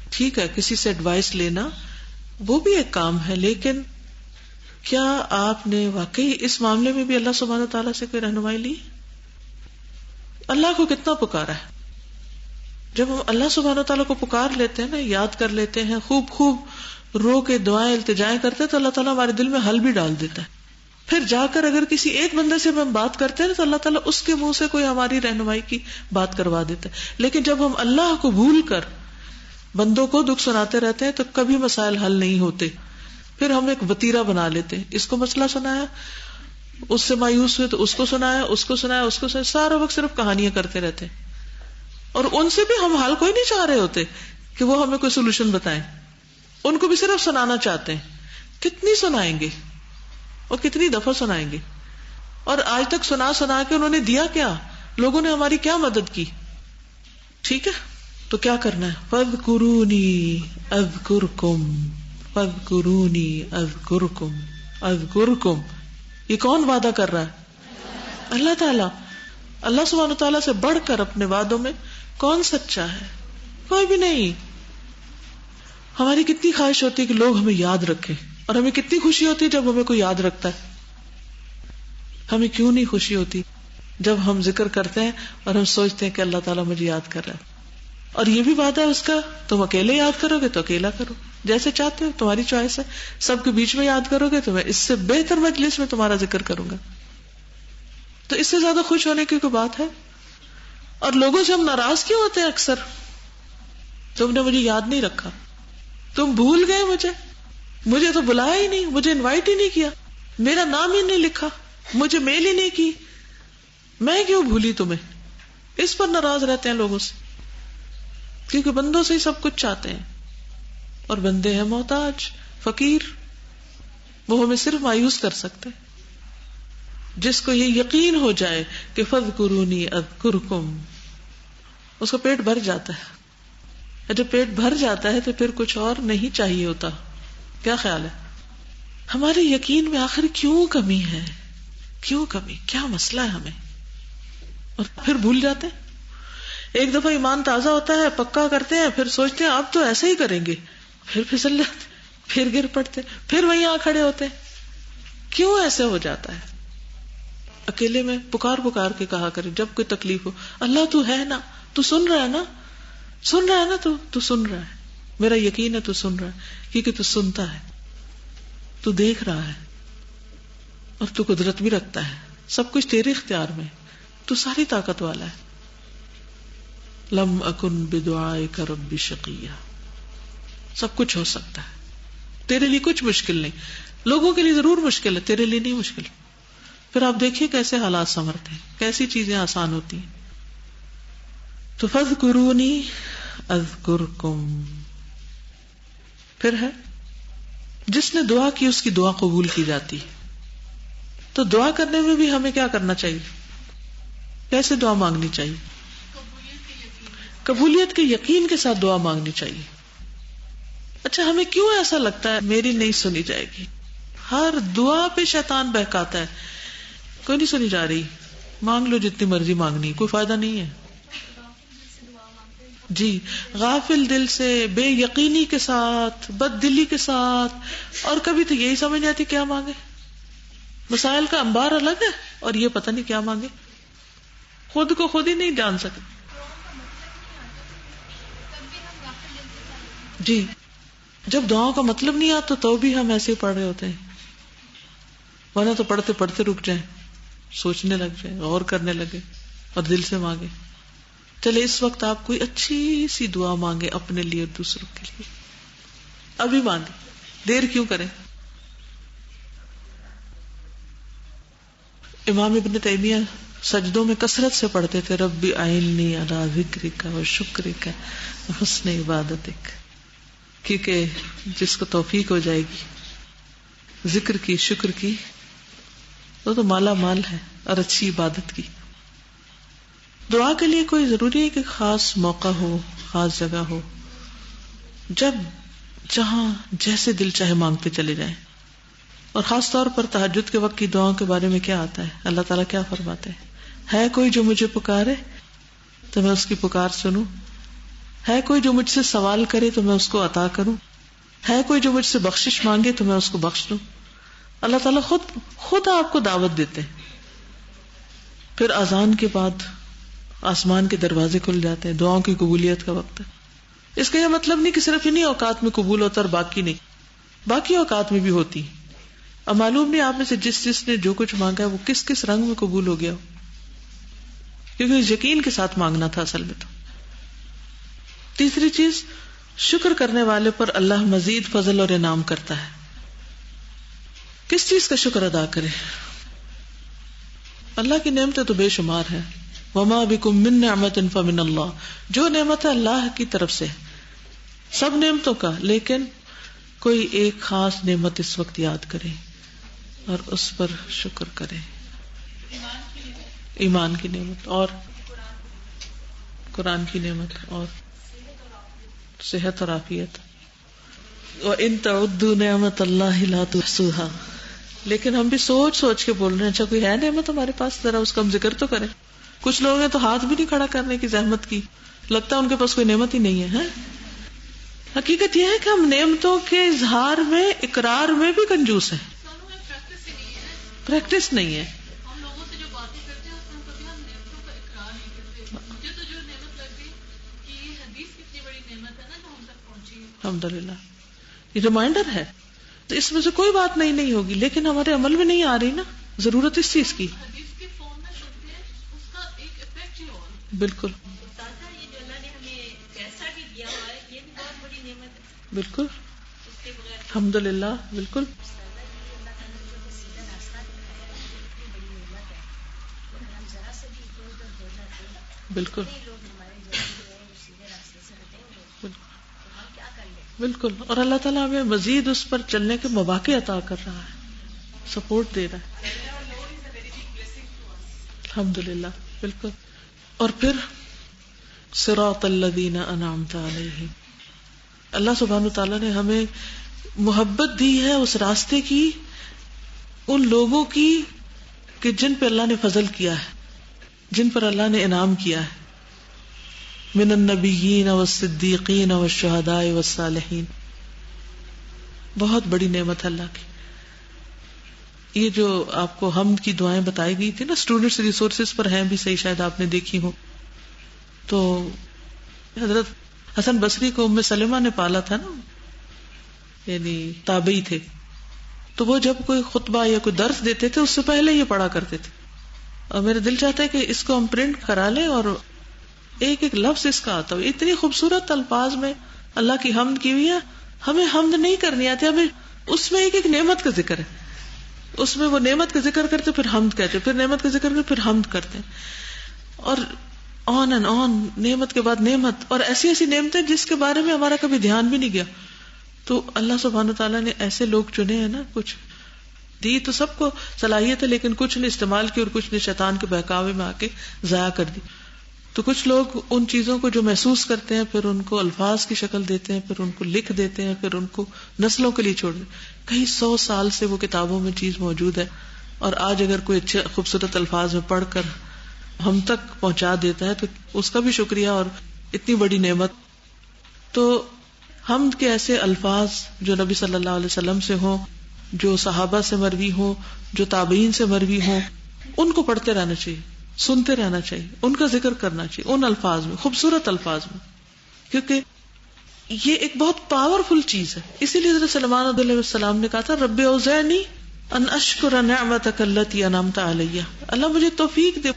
Speaker 1: ٹھیک ہے، کسی سے ایڈوائس لینا وہ بھی ایک کام ہے، لیکن کیا آپ نے واقعی اس معاملے میں بھی اللہ سبحانہ تعالیٰ سے کوئی رہنمائی لی؟ اللہ کو کتنا پکارا ہے. جب ہم اللہ سبحانہ تعالیٰ کو پکار لیتے ہیں نا، یاد کر لیتے ہیں، خوب خوب رو کے دعائیں التجائیں کرتے ہیں تو اللہ تعالیٰ ہمارے دل میں حل بھی ڈال دیتا ہے. پھر جا کر اگر کسی ایک بندے سے ہم بات کرتے ہیں تو اللہ تعالیٰ اس کے منہ سے کوئی ہماری رہنمائی کی بات کروا دیتا ہے. لیکن جب ہم اللہ کو بھول کر بندوں کو دکھ سناتے رہتے ہیں تو کبھی مسائل حل نہیں ہوتے. پھر ہم ایک وتیرہ بنا لیتے ہیں، اس کو مسئلہ سنایا، اس سے مایوس ہوئے تو اس کو سنایا، اس کو سنایا، اس کو سنایا، سارا وقت صرف کہانیاں کرتے رہتے ہیں. اور ان سے بھی ہم حل کوئی نہیں چاہ رہے ہوتے کہ وہ ہمیں کوئی سولوشن بتائیں، ان کو بھی صرف سنانا چاہتے ہیں. کتنی سنائیں گے اور کتنی دفعہ سنائیں گے؟ اور آج تک سنا سنا کے انہوں نے دیا کیا؟ لوگوں نے ہماری کیا مدد کی؟ ٹھیک ہے، تو کیا کرنا ہے؟ فَاذْكُرُونِي أَذْكُرْكُمْ فَاذْكُرُونِي أَذْكُرْكُمْ أَذْكُرْكُمْ. یہ کون وعدہ کر رہا ہے؟ اللہ تعالیٰ. اللہ سبحانہ تعالیٰ سے بڑھ کر اپنے وعدوں میں کون سچا ہے؟ کوئی بھی نہیں. ہماری کتنی خواہش ہوتی ہے کہ لوگ ہمیں یاد رکھیں، اور ہمیں کتنی خوشی ہوتی ہے جب ہمیں کوئی یاد رکھتا ہے. ہمیں کیوں نہیں خوشی ہوتی جب ہم ذکر کرتے ہیں اور ہم سوچتے ہیں کہ اللہ تعالیٰ مجھے یاد کر رہا ہے. اور یہ بھی بات ہے اس کا، تم اکیلے یاد کرو گے تو اکیلا کرو، جیسے چاہتے ہو، تمہاری چوائس ہے. سب کے بیچ میں یاد کرو گے تو میں اس سے بہتر مجلس میں تمہارا ذکر کروں گا. تو اس سے زیادہ خوش ہونے کی کوئی بات ہے؟ اور لوگوں سے ہم ناراض کیوں ہوتے ہیں اکثر؟ تم نے مجھے یاد نہیں رکھا، تم بھول گئے مجھے تو بلایا ہی نہیں، مجھے انوائٹ ہی نہیں کیا، میرا نام ہی نہیں لکھا، مجھے میل ہی نہیں کی، میں کیوں بھولی تمہیں؟ اس پر ناراض رہتے ہیں لوگوں سے، کیونکہ بندوں سے ہی سب کچھ چاہتے ہیں اور بندے ہیں محتاج، فقیر. وہ ہمیں صرف مایوس کر سکتے. جس کو یہ یقین ہو جائے کہ فاذکرونی اذکرکم، اس کا پیٹ بھر جاتا ہے. جب پیٹ بھر جاتا ہے تو پھر کچھ اور نہیں چاہیے ہوتا. کیا خیال ہے؟ ہمارے یقین میں آخر کیوں کمی ہے؟ کیوں کمی؟ کیا مسئلہ ہے ہمیں؟ اور پھر بھول جاتے ہیں. ایک دفعہ ایمان تازہ ہوتا ہے، پکا کرتے ہیں، پھر سوچتے ہیں اب تو ایسا ہی کریں گے، پھر پھسل جاتے، پھر گر پڑتے، پھر وہیں آ کھڑے ہوتے. کیوں ایسے ہو جاتا ہے؟ اکیلے میں پکار پکار کے کہا کرے جب کوئی تکلیف ہو، اللہ تو ہے نا، تو سن رہا ہے نا، سن رہا ہے نا، تو سن رہا ہے، میرا یقین ہے تو سن رہا ہے، کیونکہ تو سنتا ہے، تو دیکھ رہا ہے، اور تو قدرت بھی رکھتا ہے، سب کچھ تیرے اختیار میں، تو ساری طاقت والا ہے. لم اکن بدعائک رب شقیہ. سب کچھ ہو سکتا ہے، تیرے لیے کچھ مشکل نہیں. لوگوں کے لیے ضرور مشکل ہے، تیرے لیے نہیں مشکل. پھر آپ دیکھیے کیسے حالات سنورتے ہیں، کیسی چیزیں آسان ہوتی ہیں. تو فاذکرونی اذکرکم. پھر ہے جس نے دعا کی اس کی دعا قبول کی جاتی. تو دعا کرنے میں بھی ہمیں کیا کرنا چاہیے؟ کیسے دعا مانگنی چاہیے؟ قبولیت کے یقین کے ساتھ دعا مانگنی چاہیے. اچھا ہمیں کیوں ایسا لگتا ہے میری نہیں سنی جائے گی؟ ہر دعا پہ شیطان بہکاتا ہے، کوئی نہیں سنی جا رہی، مانگ لو جتنی مرضی مانگنی، کوئی فائدہ نہیں ہے. جی، غافل دل سے، بے یقینی کے ساتھ، بد دلی کے ساتھ، اور کبھی تو یہی سمجھ آتی کیا مانگے. مسائل کا انبار الگ ہے اور یہ پتہ نہیں کیا مانگے، خود کو خود ہی نہیں جان سکتے. جی، جب دعاؤں کا مطلب نہیں آتا تو بھی ہم ایسے ہی پڑھ رہے ہوتے ہیں، ورنہ تو پڑھتے پڑھتے رک جائیں، سوچنے لگ جائیں، غور کرنے لگے اور دل سے مانگے. چلے اس وقت آپ کوئی اچھی سی دعا مانگے اپنے لیے اور دوسروں کے لیے، ابھی مانگے، دیر کیوں کریں. امام ابن تیمیہ سجدوں میں کثرت سے پڑھتے تھے ربی اعنی علی ذکرک و شکرک و حسن عبادتک، کیونکہ جس کو توفیق ہو جائے گی ذکر کی، شکر کی، وہ تو مالا مال ہے، اور اچھی عبادت کی. دعا کے لیے کوئی ضروری ہے کہ خاص موقع ہو، خاص جگہ ہو، جب جہاں جیسے دل چاہے مانگتے چلے جائیں. اور خاص طور پر تہجد کے وقت کی دعاؤں کے بارے میں کیا آتا ہے؟ اللہ تعالیٰ کیا فرماتے ہیں؟ ہے کوئی جو مجھے پکارے تو میں اس کی پکار سنوں، ہے کوئی جو مجھ سے سوال کرے تو میں اس کو عطا کروں، ہے کوئی جو مجھ سے بخشش مانگے تو میں اس کو بخش دوں. اللہ تعالیٰ خود آپ کو دعوت دیتے ہیں. پھر اذان کے بعد آسمان کے دروازے کھل جاتے ہیں، دعاؤں کی قبولیت کا وقت ہے. اس کا یہ مطلب نہیں کہ صرف انہی اوقات میں قبول ہوتا اور باقی نہیں، باقی اوقات میں بھی ہوتی. اب معلوم نہیں آپ میں سے جس نے جو کچھ مانگا ہے وہ کس کس رنگ میں قبول ہو گیا ہو، کیونکہ یقین کے ساتھ مانگنا تھا اصل میں. تو تیسری چیز، شکر کرنے والے پر اللہ مزید فضل اور انعام کرتا ہے. کس چیز کا شکر ادا کرے؟ اللہ کی نعمتیں تو بے شمار ہے. وما بکم من نعمت فمن اللہ، جو نعمت ہے اللہ کی طرف سے، سب نعمتوں کا، لیکن کوئی ایک خاص نعمت اس وقت یاد کرے اور اس پر شکر کرے. ایمان کی نعمت، اور قرآن کی نعمت، اور صحت اور عافیت. وَإِن تَعُدُّوا نِعْمَتَ اللَّهِ لَا تُحْصُوهَا. لیکن ہم بھی سوچ سوچ کے بول رہے ہیں، اچھا کوئی ہے نعمت ہمارے پاس، ذرا اس کا ہم ذکر تو کریں. کچھ لوگ ہیں تو ہاتھ بھی نہیں کھڑا کرنے کی زحمت کی، لگتا ہے ان کے پاس کوئی نعمت ہی نہیں ہے. حقیقت یہ ہے کہ ہم نعمتوں کے اظہار میں، اقرار میں بھی کنجوس ہیں. پریکٹس نہیں ہے.
Speaker 3: ہم لوگوں سے جو باتیں کرتے ہیں اس میں کبھی ہم نعمتوں کا اقرار نہیں کرتے. مجھے تو جو نعمت لگ گئی کہ یہ حدیث کتنی بڑی نعمت ہے نا جو ہم تک پہنچی ہے.
Speaker 1: الحمدللہ یہ ریمائنڈر ہے. تو اس میں سے کوئی بات نہیں ہوگی، لیکن ہمارے عمل میں نہیں آ رہی نا ضرورت اس چیز کی.
Speaker 3: حدیث کے فون میں سنتے ہیں، اس کا ایک افیکٹ ہی اور.
Speaker 1: بالکل
Speaker 3: یہ جو اللہ نے ہمیں پیسہ بھی دیا ہوا ہے، یہ بھی بہت بڑی نعمت ہے.
Speaker 1: بالکل
Speaker 3: اس کے بغیر
Speaker 1: الحمدللہ. بالکل بالکل بالکل. اور اللہ تعالیٰ ہمیں مزید اس پر چلنے کے مواقع عطا کر رہا ہے. سپورٹ دے رہا ہے. الحمدللہ. بالکل. اور پھر صراط الذین انعمت علیہم، اللہ سبحانہ تعالیٰ نے ہمیں محبت دی ہے اس راستے کی، ان لوگوں کی کہ جن پہ اللہ نے فضل کیا ہے، جن پر اللہ نے انعام کیا ہے، من النبیین والصدیقین والشہداء والصالحین. بہت بڑی نعمت ہے اللہ کی. یہ جو آپ کو حمد کی دعائیں بتائی گئی تھی نا، اسٹوڈنٹس ریسورسز پر ہیں بھی صحیح، شاید آپ نے دیکھی ہو. تو حضرت حسن بصری کو ام سلمہ نے پالا تھا نا، یعنی تابعی تھے. تو وہ جب کوئی خطبہ یا کوئی درس دیتے تھے اس سے پہلے یہ پڑھا کرتے تھے. اور میرا دل چاہتا ہے کہ اس کو ہم پرنٹ کرا لیں اور ایک ایک لفظ اس کا آتا ہو. اتنی خوبصورت الفاظ میں اللہ کی حمد کی ہوئی ہے. ہمیں حمد نہیں کرنی آتی، ہمیں اس میں ایک ایک نعمت کا ذکر ہے، اس میں وہ نعمت کا ذکر کرتے پھر حمد کہتے، پھر نعمت کا ذکر کرتے پھر حمد کرتے، اور آن اینڈ آن، نعمت کے بعد نعمت، اور ایسی ایسی نعمتیں جس کے بارے میں ہمارا کبھی دھیان بھی نہیں گیا. تو اللہ سبحانہ تعالیٰ نے ایسے لوگ چنے ہیں نا، کچھ دی تو سب کو صلاحیت ہے، لیکن کچھ نے استعمال کی اور کچھ نے شیطان کے بہکاوے میں آ کے ضائع کر دی. تو کچھ لوگ ان چیزوں کو جو محسوس کرتے ہیں پھر ان کو الفاظ کی شکل دیتے ہیں، پھر ان کو لکھ دیتے ہیں، پھر ان کو نسلوں کے لیے چھوڑ دیتے ہیں. کئی 100 سال سے وہ کتابوں میں چیز موجود ہے، اور آج اگر کوئی اچھے خوبصورت الفاظ میں پڑھ کر ہم تک پہنچا دیتا ہے تو اس کا بھی شکریہ، اور اتنی بڑی نعمت. تو حمد کے ایسے الفاظ جو نبی صلی اللہ علیہ وسلم سے ہوں، جو صحابہ سے مروی ہوں، جو تابعین سے مروی ہوں، ان کو پڑھتے رہنا چاہیے، سنتے رہنا چاہیے، ان کا ذکر کرنا چاہیے ان الفاظ میں، خوبصورت الفاظ میں، کیونکہ یہ ایک بہت پاورفل چیز ہے. اسی لیے حضرت سلمان علیہ السلام نے کہا تھا رب اوزعنی ان اشکر نعمتک التی انعمت علی، اللہ مجھے توفیق دے،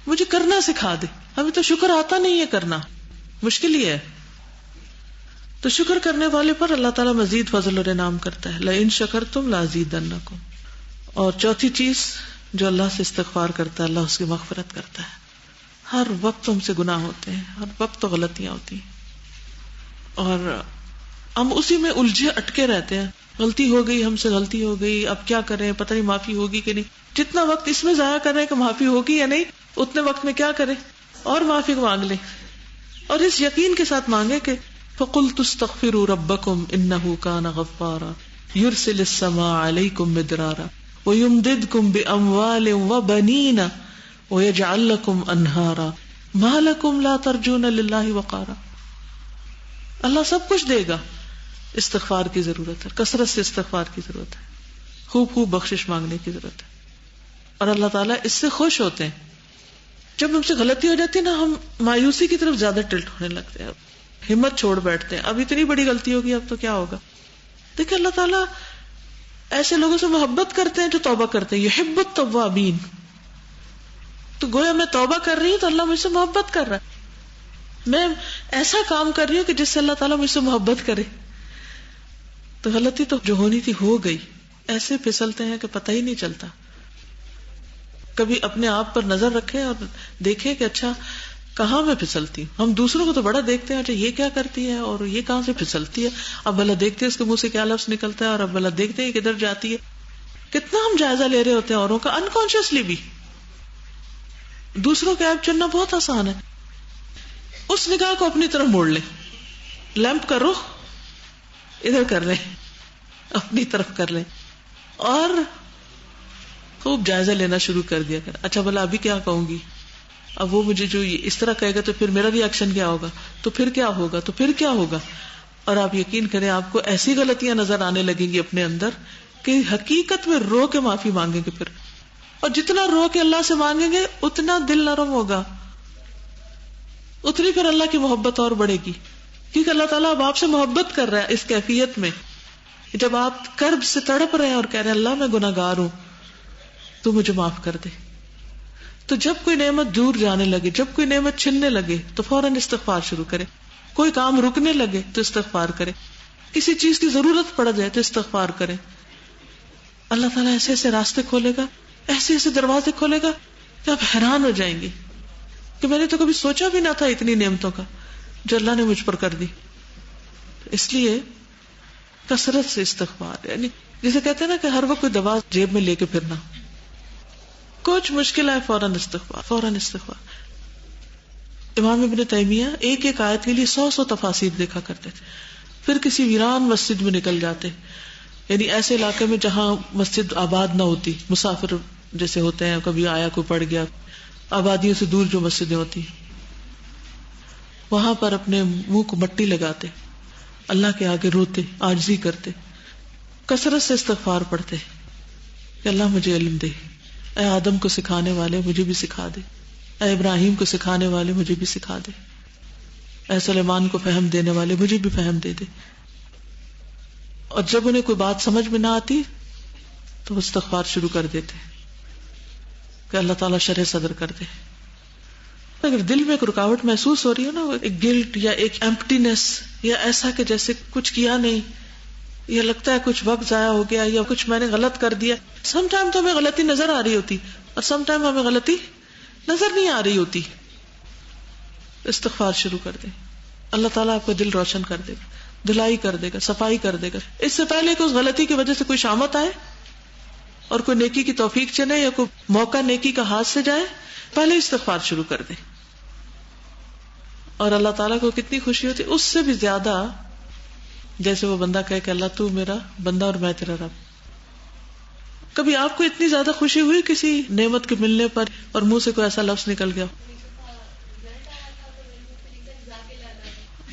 Speaker 1: مجھے کرنا سکھا دے. ہمیں تو شکر آتا نہیں ہے، کرنا مشکل ہی ہے. تو شکر کرنے والے پر اللہ تعالیٰ مزید فضل اور انعام کرتا ہے. لئن شکرتم لازیدنکم. اور چوتھی چیز جو اللہ سے استغفار کرتا ہے، اللہ اس کی مغفرت کرتا ہے. ہر وقت ہم سے گناہ ہوتے ہیں، ہر وقت تو غلطیاں ہوتی ہیں، اور ہم اسی میں الجھے اٹکے رہتے ہیں. غلطی ہو گئی، ہم سے غلطی ہو گئی، اب کیا کریں، پتہ نہیں معافی ہوگی کہ نہیں. جتنا وقت اس میں ضائع کر رہے ہیں کہ معافی ہوگی یا نہیں، اتنے وقت میں کیا کریں اور معافی مانگ لیں، اور اس یقین کے ساتھ مانگے کہ فَقُلْتُ اسْتَغْفِرُوا رَبَّكُمْ إِنَّهُ كَانَ غَفَّارًا يُرْسِلِ السَّمَاءَ عَلَيْكُمْ مِدْرَارًا وَيُمْدِدْكُمْ بِأَمْوَالٍ وَبَنِينَ وَيَجْعَلْ لَكُمْ أَنْهَارًا مَا لَكُمْ لَا تَرْجُونَ لِلَّهِ وَقَارًا. اللہ سب کچھ دے گا، استغفار کی ضرورت ہے، کثرت سے استغفار کی ضرورت ہے، خوب خوب بخشش مانگنے کی ضرورت ہے. اور اللہ تعالیٰ اس سے خوش ہوتے ہیں. جب ہم سے غلطی ہو جاتی ہے نا، ہم مایوسی کی طرف زیادہ ٹلٹ ہونے لگتے ہیں، ہمت چھوڑ بیٹھتے ہیں. اب اتنی بڑی غلطی ہوگی، اب تو کیا ہوگا. دیکھیں اللہ تعالیٰ ایسے لوگوں سے محبت کرتے ہیں جو توبہ کرتے ہیں. یحب التوابین. تو گویا میں توبہ کر رہی ہوں تو اللہ مجھ سے محبت کر رہا ہے، میں ایسا کام کر رہی ہوں کہ جس سے اللہ تعالیٰ مجھ سے محبت کرے. تو غلطی تو جو ہونی تھی ہو گئی. ایسے پھسلتے ہیں کہ پتہ ہی نہیں چلتا. کبھی اپنے آپ پر نظر رکھیں اور دیکھیں کہ اچھا کہاں میں پھسلتی ہوں. ہم دوسروں کو تو بڑا دیکھتے ہیں، اچھا یہ کیا کرتی ہے اور یہ کہاں سے پھسلتی ہے، اب بھلا دیکھتے ہیں اس کے منہ سے کیا لفظ نکلتا ہے، اور اب بھلا دیکھتے ہیں کدھر جاتی ہے. کتنا ہم جائزہ لے رہے ہوتے ہیں اوروں کا، انکانشیسلی بھی. دوسروں کے عیب چننا بہت آسان ہے. اس نگاہ کو اپنی طرف موڑ لیں، لیمپ کا رخ ادھر کر لیں، اپنی طرف کر لیں، اور خوب جائزہ لینا شروع کر دیا کر. اچھا بھلا ابھی کیا کہوں گی، اب وہ مجھے جو اس طرح کہے گا تو پھر میرا ریئیکشن کیا ہوگا، تو پھر کیا ہوگا، تو پھر کیا ہوگا. اور آپ یقین کریں آپ کو ایسی غلطیاں نظر آنے لگیں گی اپنے اندر کہ حقیقت میں رو کے معافی مانگیں گے پھر. اور جتنا رو کے اللہ سے مانگیں گے اتنا دل نرم ہوگا، اتنی پھر اللہ کی محبت اور بڑھے گی. کیونکہ اللہ تعالیٰ اب آپ سے محبت کر رہا ہے اس کیفیت میں. جب آپ کرب سے تڑپ رہے ہیں اور کہہ رہے ہیں اللہ میں گناہ گار ہوں تو مجھے معاف کر دے، تو جب کوئی نعمت دور جانے لگے، جب کوئی نعمت چھننے لگے تو فوراً استغفار شروع کرے. کوئی کام رکنے لگے تو استغفار کرے، کسی چیز کی ضرورت پڑ جائے تو استغفار کرے. اللہ تعالیٰ ایسے ایسے راستے کھولے گا، ایسے ایسے دروازے کھولے گا کہ آپ حیران ہو جائیں گے کہ میں نے تو کبھی سوچا بھی نہ تھا اتنی نعمتوں کا جو اللہ نے مجھ پر کر دی. اس لیے کثرت سے استغفار، یعنی جسے کہتے ہیں نا کہ ہر وقت کوئی دوا جیب میں لے کے پھرنا، کچھ مشکل ہے فوراً استغفار، فوراً استغفار. امام ابن تیمیہ ایک ایک آیت کے لیے 100 تفاسیر دیکھا کرتے تھے، پھر کسی ویران مسجد میں نکل جاتے، یعنی ایسے علاقے میں جہاں مسجد آباد نہ ہوتی، مسافر جیسے ہوتے ہیں، کبھی آیا کوئی پڑ گیا، آبادیوں سے دور جو مسجدیں ہوتی، وہاں پر اپنے منہ کو مٹی لگاتے، اللہ کے آگے روتے، عاجزی کرتے، کثرت سے استغفار پڑھتے کہ اللہ مجھے علم دے، اے آدم کو سکھانے والے مجھے بھی سکھا دے، اے ابراہیم کو سکھانے والے مجھے بھی سکھا دے، اے سلیمان کو فہم دینے والے مجھے بھی فہم دے دے. اور جب انہیں کوئی بات سمجھ میں نہ آتی تو وہ استغفار شروع کر دیتے کہ اللہ تعالیٰ شرح صدر کر دے. اگر دل میں ایک رکاوٹ محسوس ہو رہی ہے نا، ایک گلٹ یا ایک ایمپٹینس، یا ایسا کہ جیسے کچھ کیا نہیں، یا لگتا ہے کچھ وقت ضائع ہو گیا، یا کچھ میں نے غلط کر دیا. سم ٹائم تو ہمیں غلطی نظر آ رہی ہوتی اور سم ٹائم ہمیں غلطی نظر نہیں آ رہی ہوتی. استغفار شروع کر دیں، اللہ تعالیٰ آپ کا دل روشن کر دے گا، دلائی کر دے گا، صفائی کر دے گا. اس سے پہلے کہ اس غلطی کی وجہ سے کوئی شامت آئے اور کوئی نیکی کی توفیق چلے یا کوئی موقع نیکی کا ہاتھ سے جائے، پہلے استغفار شروع کر دیں. اور اللہ تعالیٰ کو کتنی خوشی ہوتی، اس سے بھی زیادہ جیسے وہ بندہ کہے کہ اللہ تو میرا بندہ اور میں تیرا رب. کبھی آپ کو اتنی زیادہ خوشی ہوئی کسی نعمت کے ملنے پر اور منہ سے کوئی ایسا لفظ نکل گیا؟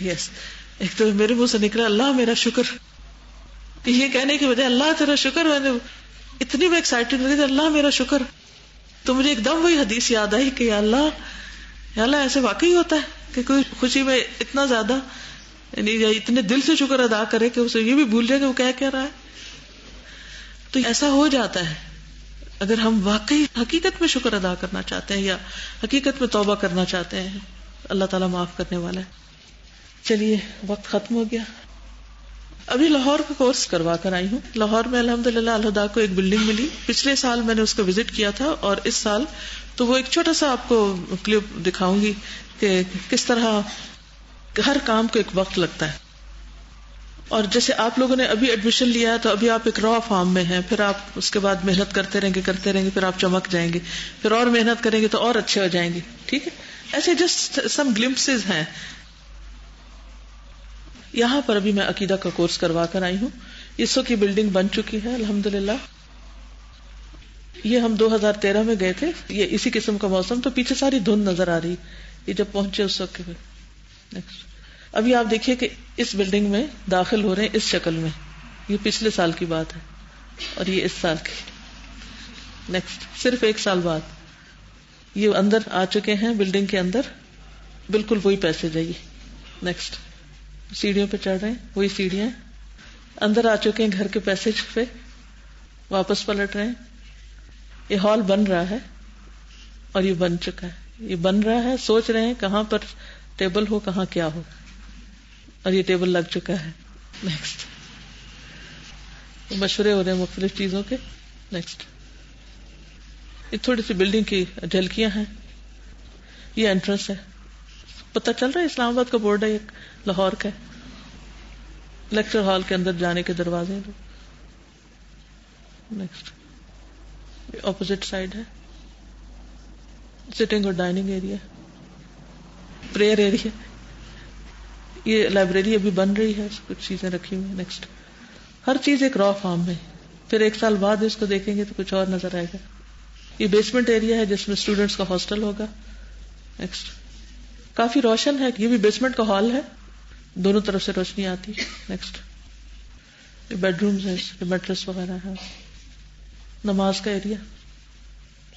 Speaker 1: یس، ایک تو میرے منہ سے نکلا اللہ میرا شکر، یہ کہنے کی وجہ اللہ تیرا شکر، میں نے اتنی میں ایکسائٹیڈ ہوئی اللہ میرا شکر. تو مجھے ایک دم وہی حدیث یاد آئی کہ یا اللہ ایسے واقعی ہوتا ہے کہ کوئی خوشی میں اتنا زیادہ یعنی اتنے دل سے شکر ادا کرے کہ اسے یہ بھی بھول جائے کہ وہ کیا رہا ہے. تو ایسا ہو جاتا ہے اگر ہم واقعی حقیقت میں شکر ادا کرنا چاہتے ہیں یا حقیقت میں توبہ کرنا چاہتے ہیں. اللہ تعالیٰ معاف کرنے والا ہے. چلیے وقت ختم ہو گیا. ابھی لاہور کا کورس کروا کر آئی ہوں. لاہور میں الحمدللہ الہدا کو ایک بلڈنگ ملی. پچھلے سال میں نے اس کو وزٹ کیا تھا اور اس سال تو وہ ایک چھوٹا سا آپ کو کلپ دکھاؤں گی کہ کس طرح ہر کام کو ایک وقت لگتا ہے. اور جیسے آپ لوگوں نے ابھی ایڈمیشن لیا ہے تو ابھی آپ ایک را فارم میں ہیں، پھر آپ اس کے بعد محنت کرتے رہیں گے پھر آپ چمک جائیں گے، پھر اور محنت کریں گے تو اور اچھے ہو جائیں گے. ٹھیک ہے، ایسے جسٹ سم گلمپسز ہیں. یہاں پر ابھی میں عقیدہ کا کورس کروا کر آئی ہوں. اس وقت کی بلڈنگ بن چکی ہے الحمدللہ. یہ ہم 2013 میں گئے تھے، یہ اسی قسم کا موسم، تو پیچھے ساری دھند نظر آ رہی. یہ جب پہنچے اس وقت نیکسٹ ابھی آپ دیکھیے کہ اس بلڈنگ میں داخل ہو رہے ہیں اس شکل میں. یہ پچھلے سال کی بات ہے اور یہ اس سال کی. نیکسٹ صرف ایک سال بعد یہ اندر آ چکے ہیں بلڈنگ کے اندر. بالکل وہی پیسے جائیے. نیکسٹ سیڑھیوں پہ چڑھ رہے ہیں، وہی سیڑھیاں اندر آ چکے ہیں گھر کے پیسج پہ، واپس پلٹ رہے ہیں. یہ ہال بن رہا ہے اور یہ بن چکا ہے. یہ بن رہا ہے، سوچ رہے ہیں کہاں پر ٹیبل ہو، کہاں کیا ہو، اور یہ ٹیبل لگ چکا ہے. نیکسٹ مشورے ہو رہے ہیں مختلف چیزوں کے. نیکسٹ یہ تھوڑی سی بلڈنگ کی جھلکیاں ہیں. یہ انٹرنس ہے. پتہ چل رہا ہے اسلام آباد کا بورڈ ہے، ایک لاہور کا ہے. لیکچر ہال کے اندر جانے کے دروازے. نیکسٹ اپوزٹ سائڈ ہے سٹنگ اور ڈائننگ ایریا، پریئر ایریا. یہ لائبریری ابھی بن رہی ہے، کچھ چیزیں رکھی ہوئی. نیکسٹ ہر چیز ایک را فارم میں. پھر ایک سال بعد اس کو دیکھیں گے تو کچھ اور نظر آئے گا. یہ بیسمنٹ ایریا ہے جس میں اسٹوڈینٹس کا ہاسٹل ہوگا. نیکسٹ کافی روشن ہے، یہ بھی بیسمنٹ کا ہال ہے، دونوں طرف سے روشنی آتی. نیکسٹ یہ بیڈ رومز ہیں، میٹرس وغیرہ ہے. نماز کا ایریا،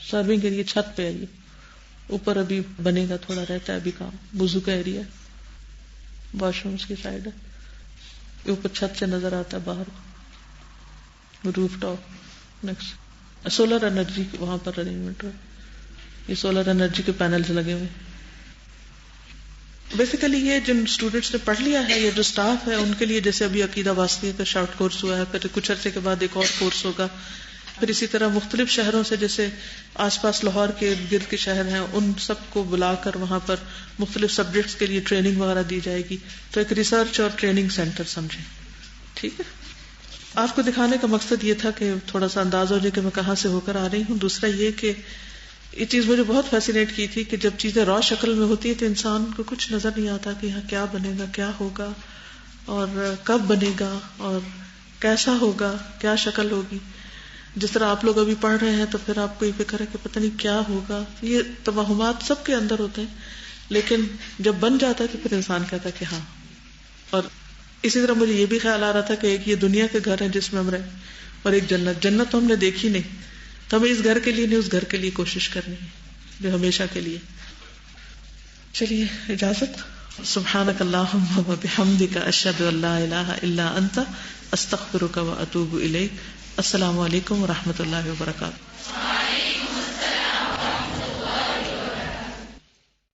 Speaker 1: سرونگ ایریا چھت پہ ہے. یہ اوپر ابھی بنے گا، تھوڑا رہتا ہے ابھی کام. وضو کا ایریا، واش رومز کی سائڈ ہے. یہ اوپر چھت سے نظر آتا ہے باہر، روف ٹاپ. نیکسٹ سولر انرجی وہاں پر ارینجمنٹ ہے. یہ سولر انرجی کے پینلز لگے ہوئے. بیسیکلی یہ جن اسٹوڈینٹس نے پڑھ لیا ہے یا جو اسٹاف ہے ان کے لیے جیسے ابھی عقیدہ واسطیہ کا شارٹ کورس ہوا ہے، پھر کچھ عرصے کے بعد ایک اور کورس ہوگا. پھر اسی طرح مختلف شہروں سے جیسے آس پاس لاہور کے گرد کے شہر ہیں ان سب کو بلا کر وہاں پر مختلف سبجیکٹس کے لیے ٹریننگ وغیرہ دی جائے گی. تو ایک ریسرچ اور ٹریننگ سینٹر سمجھیں. ٹھیک ہے. آپ کو دکھانے کا مقصد یہ تھا کہ تھوڑا سا انداز ہو جائے کہ میں کہاں سے ہو کر آ رہی ہوں. دوسرا یہ کہ یہ چیز مجھے بہت فیسینیٹ کی تھی کہ جب چیزیں را شکل میں ہوتی ہیں تو انسان کو کچھ نظر نہیں آتا کہ یہاں کیا بنے گا, کیا ہوگا, اور کب بنے گا, اور کیسا ہوگا, کیا شکل ہوگی. جس طرح آپ لوگ ابھی پڑھ رہے ہیں تو پھر آپ کو یہ فکر ہے کہ پتہ نہیں کیا ہوگا. یہ توہمات سب کے اندر ہوتے ہیں, لیکن جب بن جاتا ہے تو پھر انسان کہتا ہے کہ ہاں. اور اسی طرح مجھے یہ بھی خیال آ رہا تھا کہ ایک یہ دنیا کے گھر ہیں جس میں ہم رہے, اور ایک جنت. جنت تو ہم نے دیکھی نہیں, تو ہمیں اس گھر کے لیے نہیں, اس گھر کے لیے کوشش کرنی ہے جو ہمیشہ کے لیے. چلیے اجازت. سبحانک اللہم و بحمدک اشہد ان لا الہ الا انت استغفرک و اتوب الیک. السلام علیکم و رحمۃ اللہ وبرکاتہ.